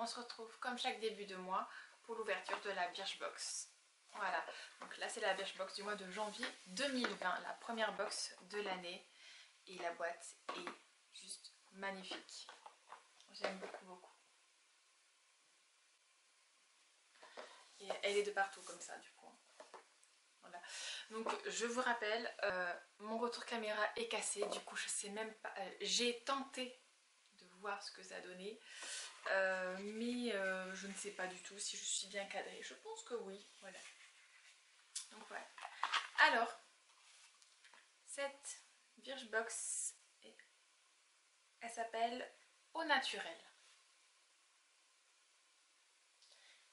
on se retrouve comme chaque début de mois pour l'ouverture de la Birchbox. Voilà, donc là c'est la Birchbox du mois de janvier 2020, la première box de l'année. Et la boîte est juste magnifique. J'aime beaucoup beaucoup. Et elle est de partout comme ça du coup. Voilà. Donc je vous rappelle, mon retour caméra est cassé, du coup je sais même pas, j'ai tenté de voir ce que ça donnait, mais je ne sais pas du tout si je suis bien cadrée. Je pense que oui, voilà. Donc voilà. Alors, cette Birchbox, elle s'appelle Au Naturel.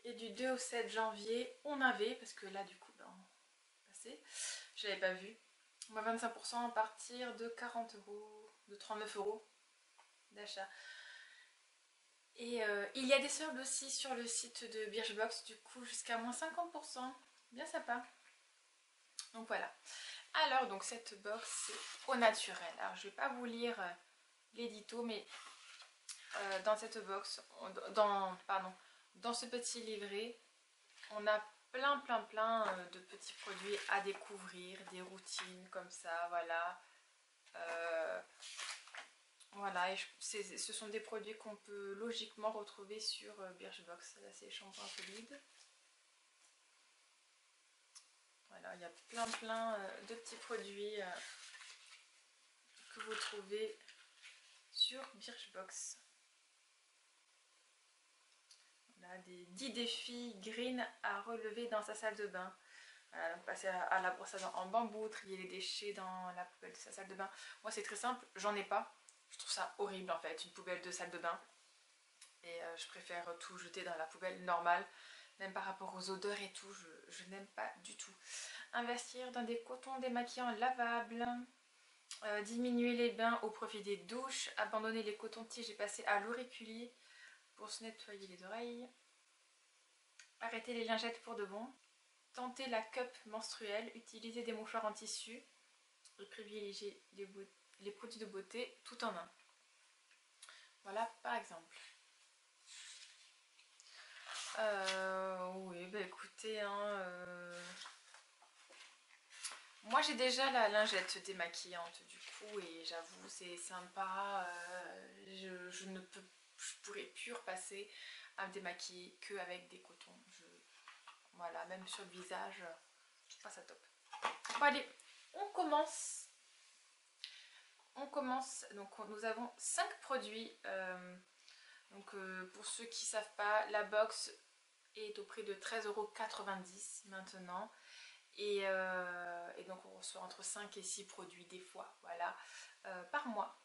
Et du 2 au 7 janvier, on avait, parce que là du coup, ben, passé, je l'avais pas vu, moins 25% à partir de 40 euros, de 39 euros d'achat. Et il y a des soldes aussi sur le site de Birchbox, du coup jusqu'à moins 50%, bien sympa. Donc voilà. Alors donc cette box c'est au naturel. Alors je vais pas vous lire l'édito, mais dans cette box, dans ce petit livret, on a plein de petits produits à découvrir, des routines comme ça, voilà. Voilà, et ce sont des produits qu'on peut logiquement retrouver sur Birchbox. Là c'est shampoing solide. Voilà, il y a plein de petits produits que vous trouvez sur Birchbox. Voilà, des 10 défis green à relever dans sa salle de bain. Voilà, donc passer à la brosse à dents en bambou, trier les déchets dans la poubelle de sa salle de bain. Moi c'est très simple, j'en ai pas. Je trouve ça horrible en fait, une poubelle de salle de bain. Et je préfère tout jeter dans la poubelle normale. Même par rapport aux odeurs et tout, je n'aime pas du tout. Investir dans des cotons démaquillants lavables. Diminuer les bains au profit des douches. Abandonner les cotons-tiges et passer à l'auriculi pour se nettoyer les oreilles. Arrêter les lingettes pour de bon. Tenter la cup menstruelle. Utiliser des mouchoirs en tissu. Et privilégier les produits de beauté tout en un. Voilà par exemple. Oui, bah écoutez, moi j'ai déjà la lingette démaquillante du coup et j'avoue c'est sympa, je pourrais plus repasser à me démaquiller qu'avec des cotons. Voilà, même sur le visage, je trouve pas ça top. Bon allez, on commence. Donc nous avons 5 produits. Donc pour ceux qui ne savent pas, la box est au prix de 13,90 € maintenant. Et donc on reçoit entre 5 et 6 produits des fois, voilà, par mois.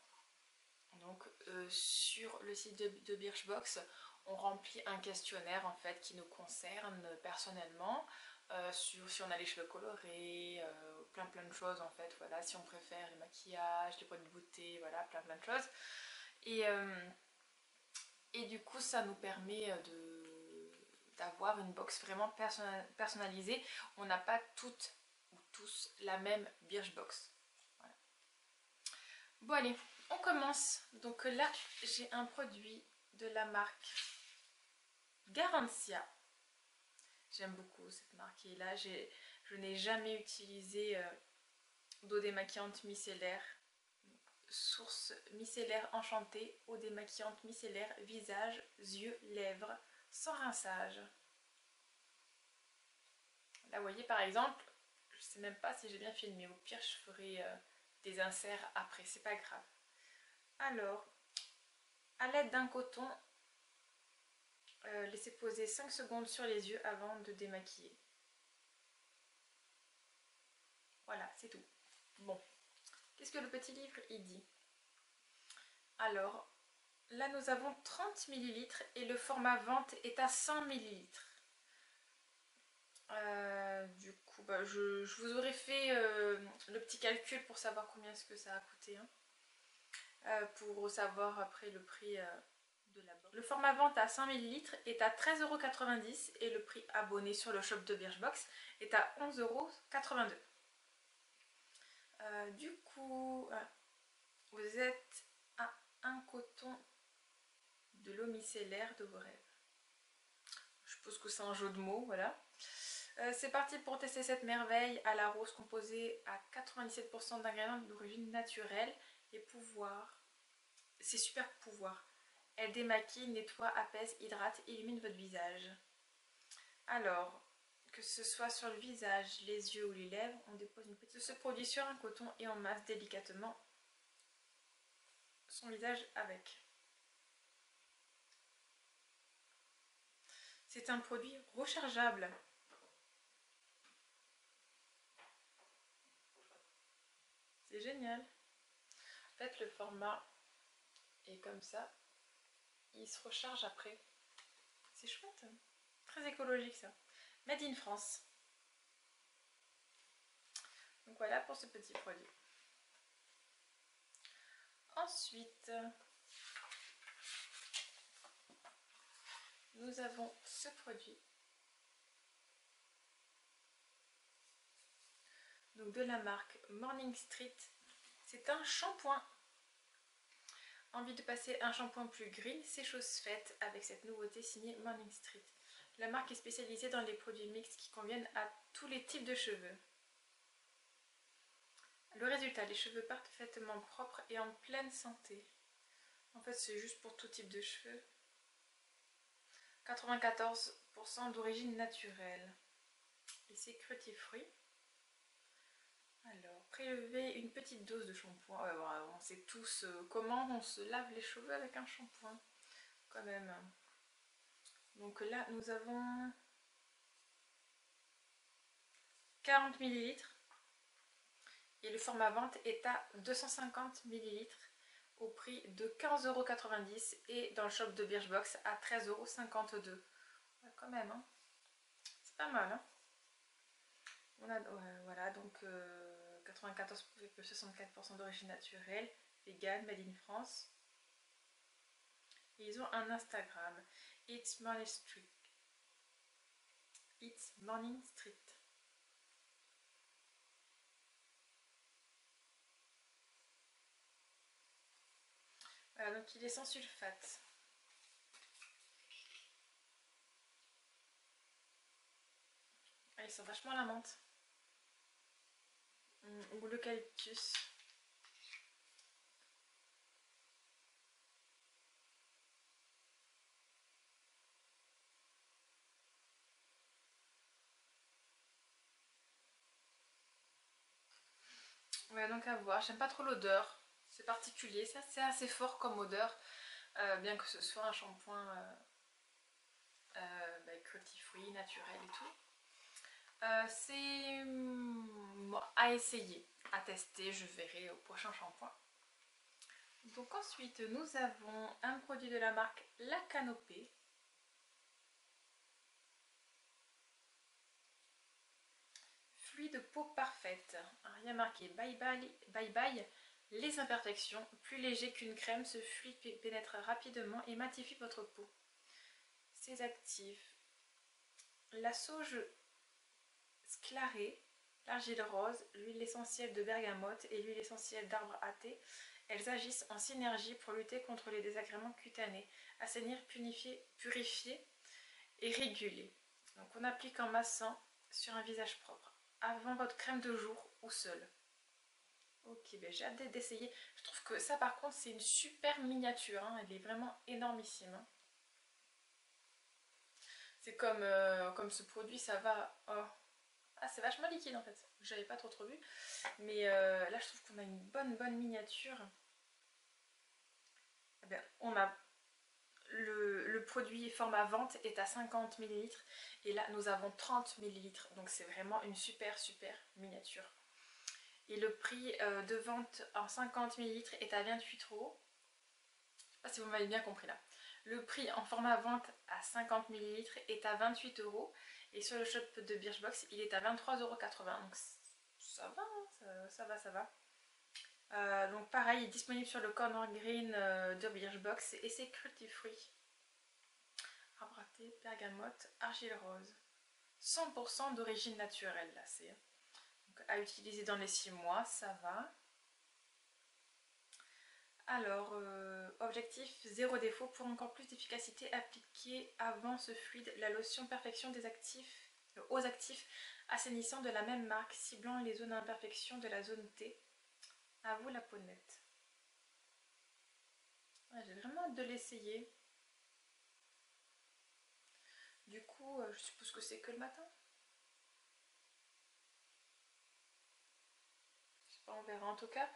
Donc sur le site de Birchbox, on remplit un questionnaire en fait qui nous concerne personnellement, sur si on a les cheveux colorés, plein de choses en fait, voilà, si on préfère les maquillages, les produits de beauté, voilà, plein de choses. Et du coup ça nous permet d'avoir une box vraiment personnalisée. On n'a pas toutes ou tous la même Birchbox. Voilà. Bon allez, on commence. Donc là j'ai un produit de la marque Garancia. J'aime beaucoup cette marque et là je n'ai jamais utilisé d'eau démaquillante micellaire. Source micellaire enchantée, eau démaquillante micellaire, visage, yeux, lèvres, sans rinçage. Là vous voyez par exemple, je sais même pas si j'ai bien filmé, au pire je ferai des inserts après, c'est pas grave. Alors, à l'aide d'un coton, laissez poser 5 secondes sur les yeux avant de démaquiller. Voilà, c'est tout. Bon, qu'est-ce que le petit livre il dit? Alors, là nous avons 30 ml et le format vente est à 100 ml. Du coup, bah, je vous aurais fait le petit calcul pour savoir combien est-ce que ça a coûté. Pour savoir après le prix de la box. Le format vente à 100 ml est à 13,90 € et le prix abonné sur le shop de Birchbox est à 11,82 €. Du coup, vous êtes à un coton de l'eau micellaire de vos rêves. suppose que c'est un jeu de mots, voilà. C'est parti pour tester cette merveille à la rose composée à 97% d'ingrédients d'origine naturelle et pouvoir. C'est super pouvoir. Elle démaquille, nettoie, apaise, hydrate, illumine votre visage. Alors, que ce soit sur le visage, les yeux ou les lèvres, on dépose une petite... Ce produit sur un coton et on masse délicatement son visage avec. C'est un produit rechargeable. C'est génial. En fait, le format est comme ça. Il se recharge après. C'est chouette. Très écologique ça. Made in France. Donc voilà pour ce petit produit. Ensuite, nous avons ce produit. Donc de la marque Morning Street. C'est un shampoing. Envie de passer un shampoing plus green, c'est chose faite avec cette nouveauté signée Morning Street. La marque est spécialisée dans les produits mixtes qui conviennent à tous les types de cheveux. Le résultat, les cheveux parfaitement propres et en pleine santé. En fait, c'est juste pour tout type de cheveux. 94% d'origine naturelle. Et c'est crutifruit. Alors, prélever une petite dose de shampoing. Ouais, on sait tous comment on se lave les cheveux avec un shampoing. Quand même. Donc là, nous avons 40 ml. Et le format vente est à 250 ml au prix de 15,90 € et dans le shop de Birchbox à 13,52 €. Ouais, quand même, hein. C'est pas mal, hein. On a, voilà, donc 94,64% d'origine naturelle, vegan, made in France. Et ils ont un Instagram, It's Morning Street. It's Morning Street. Voilà, donc il est sans sulfate. Ah, il sent vachement la menthe. Ou l'eucalyptus. Ouais, donc à voir. J'aime pas trop l'odeur. C'est particulier. Ça, c'est assez fort comme odeur. Bien que ce soit un shampoing cruelty-free, naturel et tout. C'est à essayer, à tester. Je verrai au prochain shampoing. Donc ensuite, nous avons un produit de la marque La Canopée. Fluide peau parfaite. Rien marqué. Bye bye, bye bye les imperfections. Plus léger qu'une crème, ce fluide pénètre rapidement et matifie votre peau. Ses actifs. La sauge sclarée, l'argile rose, l'huile essentielle de bergamote et l'huile essentielle d'arbre à thé. Elles agissent en synergie pour lutter contre les désagréments cutanés, assainir, purifier et réguler. Donc on applique en massant sur un visage propre, avant votre crème de jour ou seule. Ok, ben j'ai hâte d'essayer. Je trouve que ça par contre c'est une super miniature, hein. Elle est vraiment énormissime. Hein. C'est comme ce produit, ça va... Oh. Ah, c'est vachement liquide en fait, j'avais pas trop vu. Mais là je trouve qu'on a une bonne miniature. Eh bien, on a le produit format vente est à 50 ml et là nous avons 30 ml, donc c'est vraiment une super miniature. Et le prix de vente en 50 ml est à 28 €. Je sais pas si vous m'avez bien compris là. Le prix en format vente à 50 ml est à 28 € et sur le shop de Birchbox il est à 23,80 €. Donc ça va, hein, ça va. Donc pareil, il est disponible sur le corner green de Birchbox et c'est cruelty-free. Arbre à thé, bergamote, argile rose. 100% d'origine naturelle là, c'est à utiliser dans les 6 mois, ça va. Alors, objectif, zéro défaut. Pour encore plus d'efficacité, appliquer avant ce fluide la lotion perfection des actifs, aux actifs assainissants de la même marque, ciblant les zones d'imperfection de la zone T. À vous la peau nette. Ouais, j'ai vraiment hâte de l'essayer. Du coup, je suppose que c'est que le matin. Je sais pas, on verra. En tout cas,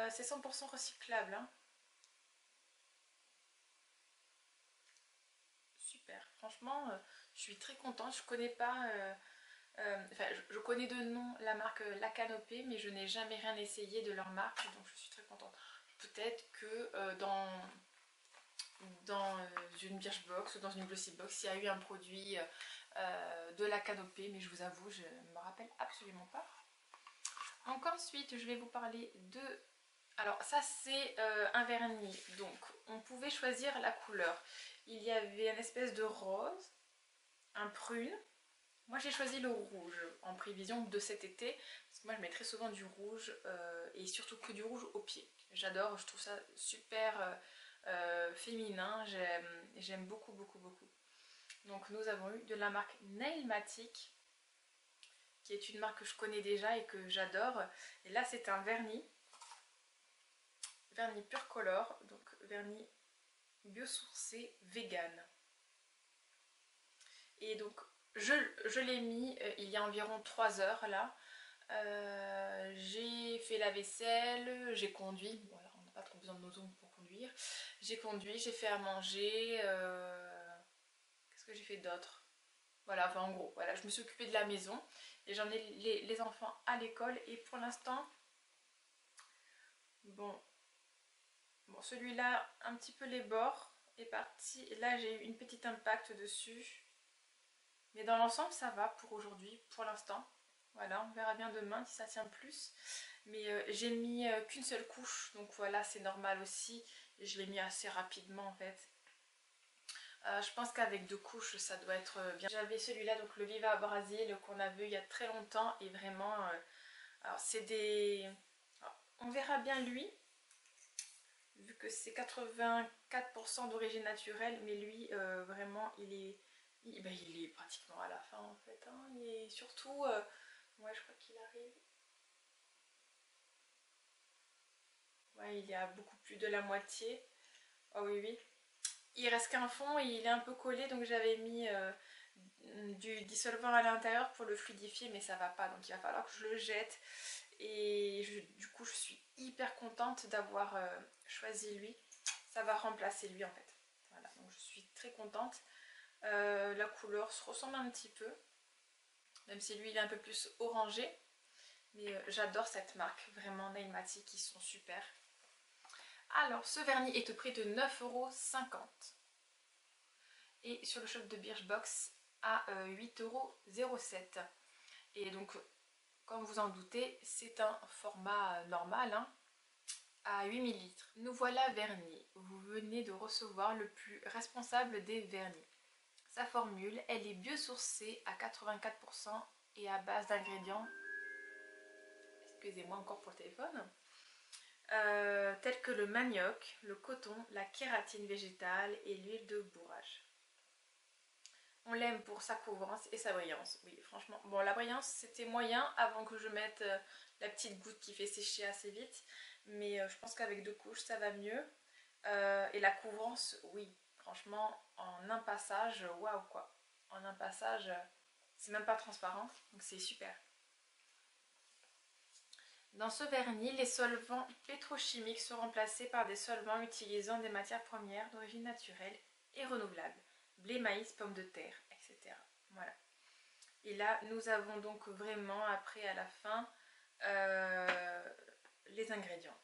c'est 100% recyclable. Hein. Super. Franchement, je suis très contente. Je connais pas... enfin, je connais de nom la marque La Canopée, mais je n'ai jamais rien essayé de leur marque, donc je suis très contente. Peut-être que dans une Birchbox ou dans une Glossybox, il y a eu un produit de La Canopée, mais je vous avoue, je ne me rappelle absolument pas. Donc ensuite, je vais vous parler de... Alors ça, c'est un vernis, donc on pouvait choisir la couleur. Il y avait une espèce de rose, un prune. Moi j'ai choisi le rouge en prévision de cet été, parce que moi je mets très souvent du rouge et surtout que du rouge au pied. J'adore, je trouve ça super féminin, j'aime beaucoup beaucoup beaucoup. Donc nous avons eu de la marque Nailmatic, qui est une marque que je connais déjà et que j'adore. Et là c'est un vernis pur color, donc vernis biosourcé vegan. Et donc je l'ai mis il y a environ 3 heures là. J'ai fait la vaisselle, j'ai conduit, voilà, on n'a pas trop besoin de nos ongles pour conduire. J'ai conduit, j'ai fait à manger, qu'est-ce que j'ai fait d'autre? Voilà, enfin en gros, voilà, je me suis occupée de la maison et j'en ai les enfants à l'école et pour l'instant, bon, celui-là, un petit peu les bords est parti. Et là, j'ai eu une petite impact dessus. Mais dans l'ensemble, ça va pour aujourd'hui, pour l'instant. Voilà, on verra bien demain si ça tient plus. Mais j'ai mis qu'une seule couche, donc voilà, c'est normal aussi. Et je l'ai mis assez rapidement en fait. Je pense qu'avec 2 couches, ça doit être bien. J'avais celui-là, donc le Viva Brasil, qu'on a vu il y a très longtemps. Et vraiment, alors c'est des... Alors, on verra bien lui, vu que c'est 84% d'origine naturelle. Mais lui, vraiment, il est pratiquement à la fin en fait. Hein. Et surtout, ouais, je crois qu'il arrive. Ouais, il y a beaucoup plus de la moitié. Oh oui, oui. Il reste qu'un fond et il est un peu collé, donc j'avais mis du dissolvant à l'intérieur pour le fluidifier, mais ça va pas, donc il va falloir que je le jette. Et du coup, je suis hyper contente d'avoir choisi lui. Ça va remplacer lui en fait. Voilà, donc je suis très contente. La couleur se ressemble un petit peu, même si lui il est un peu plus orangé. Mais j'adore cette marque, vraiment Nailmatic, ils sont super. Alors, ce vernis est au prix de 9,50 € et sur le shop de Birchbox à 8,07 €. Et donc, comme vous en doutez, c'est un format normal hein, à 8 ml. Nous voilà vernis. Vous venez de recevoir le plus responsable des vernis. Sa formule, elle est biosourcée à 84% et à base d'ingrédients, excusez-moi encore pour le téléphone, tels que le manioc, le coton, la kératine végétale et l'huile de bourrage. On l'aime pour sa couvrance et sa brillance. Oui, franchement. Bon, la brillance, c'était moyen avant que je mette la petite goutte qui fait sécher assez vite. Mais je pense qu'avec 2 couches, ça va mieux. Et la couvrance, oui. Franchement, en un passage, waouh quoi. En un passage, c'est même pas transparent. Donc c'est super. Dans ce vernis, les solvants pétrochimiques sont remplacés par des solvants utilisant des matières premières d'origine naturelle et renouvelable. Blé, maïs, pommes de terre, etc. Voilà. Et là, nous avons donc vraiment, après à la fin, les ingrédients.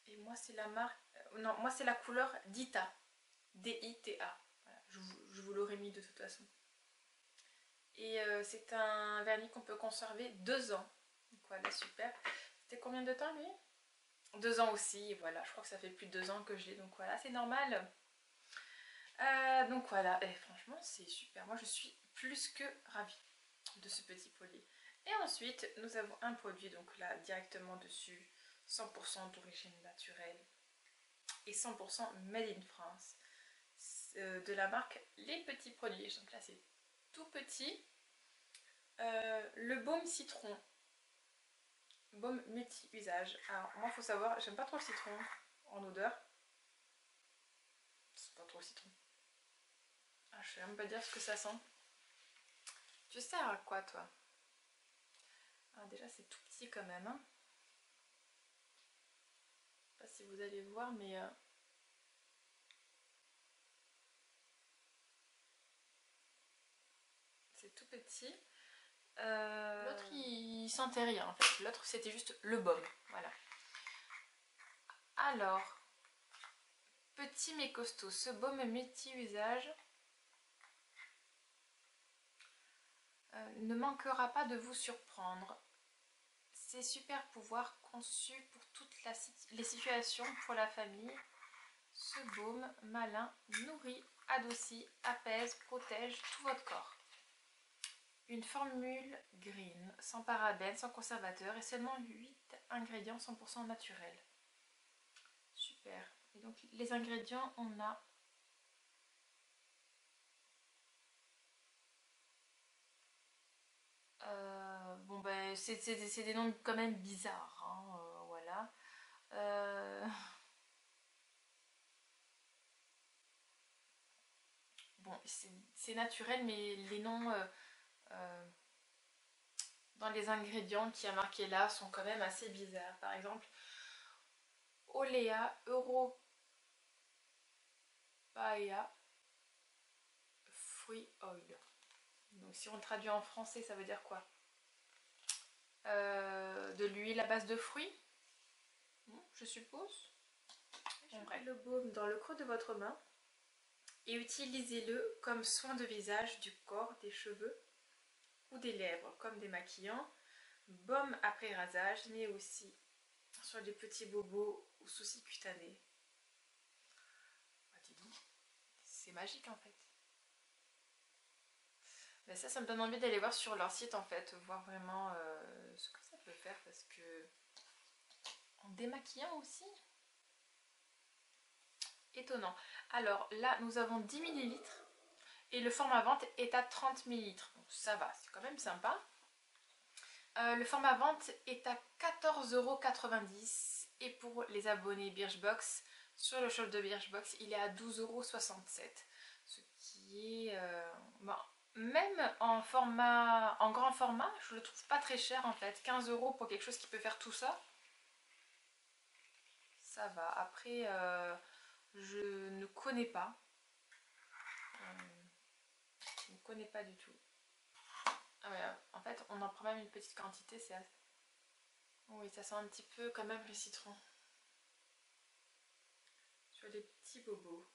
Et moi, c'est la marque... non, moi, c'est la couleur Dita. D-I-T-A. Voilà. Je vous l'aurais mis de toute façon. Et c'est un vernis qu'on peut conserver 2 ans. Donc voilà, super. C'était combien de temps, lui? 2 ans aussi, voilà. Je crois que ça fait plus de 2 ans que je l'ai, donc voilà, c'est normal. Donc voilà, et franchement, c'est super. Moi, je suis plus que ravie de ce petit produit. Et ensuite, nous avons un produit, donc là, directement dessus, 100% d'origine naturelle et 100% made in France, de la marque Les Petits Produits. Donc là, c'est tout petit. Le baume citron, baume multi-usage. Alors, moi, il faut savoir, j'aime pas trop le citron en odeur. C'est pas trop le citron. Ah, je sais même pas dire ce que ça sent. Tu sers à quoi, toi? Ah, déjà, c'est tout petit quand même. Hein. Je sais pas si vous allez voir, mais c'est tout petit. L'autre, il sentait rien en fait. L'autre, c'était juste le baume. Voilà. Alors, petit mais costaud, ce baume multi-usage ne manquera pas de vous surprendre. C'est super pouvoir conçu pour toutes les situations pour la famille. Ce baume malin nourrit, adoucit, apaise, protège tout votre corps. Une formule green, sans parabènes, sans conservateur et seulement 8 ingrédients 100% naturels. Super. Et donc les ingrédients, on a bon ben c'est des noms quand même bizarres, hein, voilà. Bon, c'est naturel, mais les noms euh, dans les ingrédients qui a marqué là sont quand même assez bizarres. Par exemple, Olea Europaea Fruit Oil. Donc si on traduit en français, ça veut dire quoi? De l'huile à base de fruits, je suppose. Bon, bref. Le baume dans le creux de votre main et utilisez-le comme soin de visage, du corps, des cheveux ou des lèvres, comme démaquillant, baume après rasage, mais aussi sur les petits bobos ou soucis cutanés. Ah, dis donc, c'est magique en fait. Mais ça me donne envie d'aller voir sur leur site en fait, voir vraiment ce que ça peut faire parce que en démaquillant aussi. Étonnant. Alors là, nous avons 10 ml et le format vente est à 30 ml. Donc ça va, c'est quand même sympa. Le format vente est à 14,90 € et pour les abonnés Birchbox, sur le shop de Birchbox, il est à 12,67 €. Ce qui est... bon, même en grand format, je le trouve pas très cher en fait. 15 € pour quelque chose qui peut faire tout ça. Ça va. Après, je ne connais pas. Je ne connais pas du tout. Ah ouais, en fait, on en prend même une petite quantité, c'est assez... Oui, ça sent un petit peu quand même le citron. Sur les petits bobos.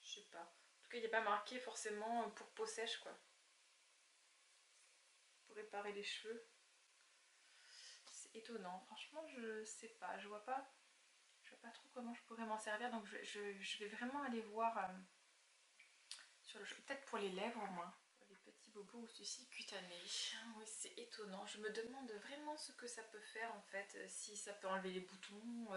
Je sais pas. En tout cas, il n'y a pas marqué forcément pour peau sèche, quoi. Pour réparer les cheveux. C'est étonnant. Franchement, je sais pas. Je vois pas trop comment je pourrais m'en servir. Donc, je vais vraiment aller voir sur le cheveu. Peut-être pour les lèvres, au moins. Les petits bobos ou soucis cutanés. Oui, c'est étonnant. Je me demande vraiment ce que ça peut faire, en fait. Si ça peut enlever les boutons,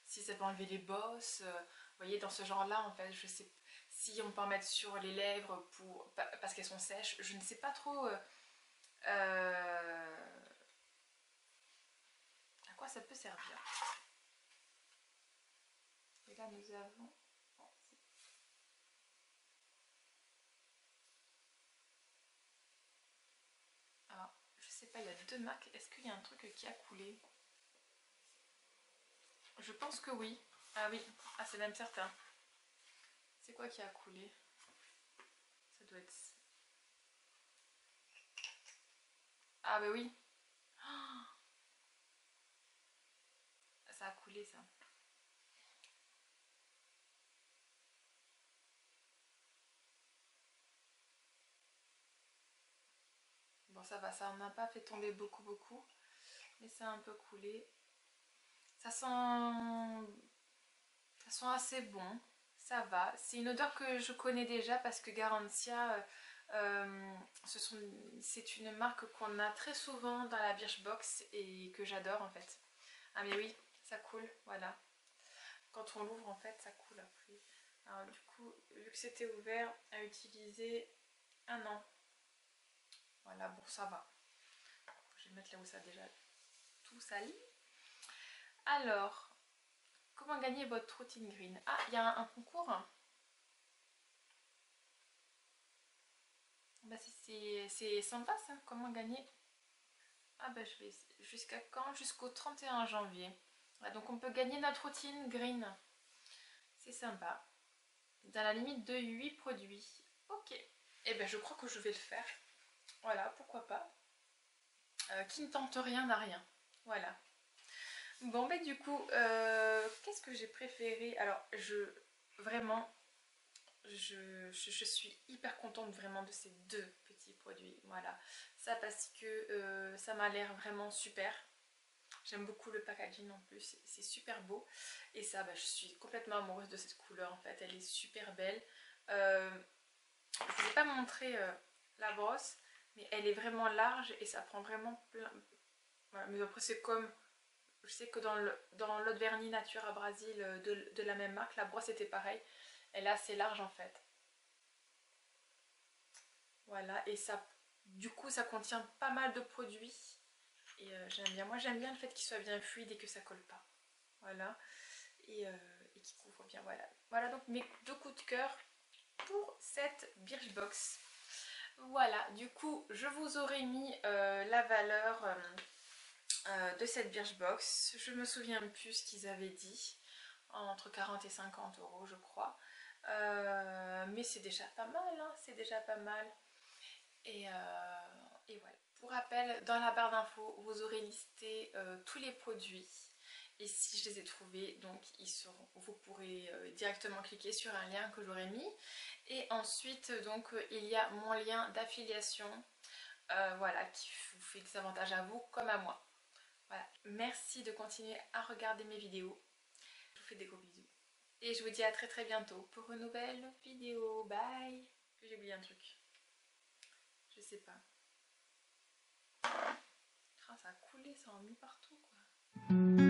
si ça peut enlever les bosses. Vous voyez, dans ce genre-là, en fait, je sais si on peut en mettre sur les lèvres parce qu'elles sont sèches. Je ne sais pas trop à quoi ça peut servir. Et là, nous avons... Alors, je sais pas, il y a deux marques. Est-ce qu'il y a un truc qui a coulé? Je pense que oui. Ah oui, ah, c'est même certain. C'est quoi qui a coulé? Ça doit être... Ah bah oui. Ça a coulé ça. Bon ça va, ça n'a pas fait tomber beaucoup. Mais ça a un peu coulé. Ça sent... Ça sent assez bon. Ça va. C'est une odeur que je connais déjà parce que Garantia C'est une marque qu'on a très souvent dans la Birchbox et que j'adore en fait. Ah mais oui, ça coule, voilà. Quand on l'ouvre en fait, ça coule après. Alors du coup, vu que c'était ouvert, à utiliser un an. Voilà, bon ça va. Je vais le mettre là où ça a déjà tout sali. Alors, comment gagner votre routine green? Ah, il y a un concours. Bah, c'est sympa ça, comment gagner? Ah bah je vais jusqu'à quand? Jusqu'au 31 janvier. Voilà, donc on peut gagner notre routine green. C'est sympa. Dans la limite de 8 produits. Ok. Et ben je crois que je vais le faire. Voilà, pourquoi pas. Qui ne tente rien n'a rien. Voilà. Bon ben du coup, qu'est-ce que j'ai préféré? Alors vraiment, je suis hyper contente vraiment de ces deux petits produits. Voilà. Ça parce que ça m'a l'air vraiment super. J'aime beaucoup le packaging en plus, c'est super beau. Et ça, bah, je suis complètement amoureuse de cette couleur en fait, elle est super belle. Je ne vous ai pas montré la brosse, mais elle est vraiment large et ça prend vraiment plein. Voilà, mais après c'est comme, je sais que dans l'autre vernis Nature à Brasil de la même marque, la brosse était pareille. Elle est assez large en fait. Voilà, et ça, du coup ça contient pas mal de produits. Et j'aime bien, moi j'aime bien le fait qu'il soit bien fluide et que ça colle pas. Voilà, et qui couvre bien, voilà. Voilà donc mes deux coups de cœur pour cette Birchbox. Voilà, du coup je vous aurais mis la valeur de cette Birchbox. Je me souviens plus ce qu'ils avaient dit, entre 40 et 50 euros je crois. Mais c'est déjà pas mal, hein, c'est déjà pas mal. Et voilà. Pour rappel, dans la barre d'infos, vous aurez listé tous les produits. Et si je les ai trouvés, donc vous pourrez directement cliquer sur un lien que j'aurai mis. Et ensuite, donc, il y a mon lien d'affiliation, voilà, qui vous fait des avantages à vous comme à moi. Voilà. Merci de continuer à regarder mes vidéos. Je vous fais des gros bisous. Et je vous dis à très très bientôt pour une nouvelle vidéo. Bye! J'ai oublié un truc. Je sais pas. Ah, ça a coulé, ça en a mis partout quoi.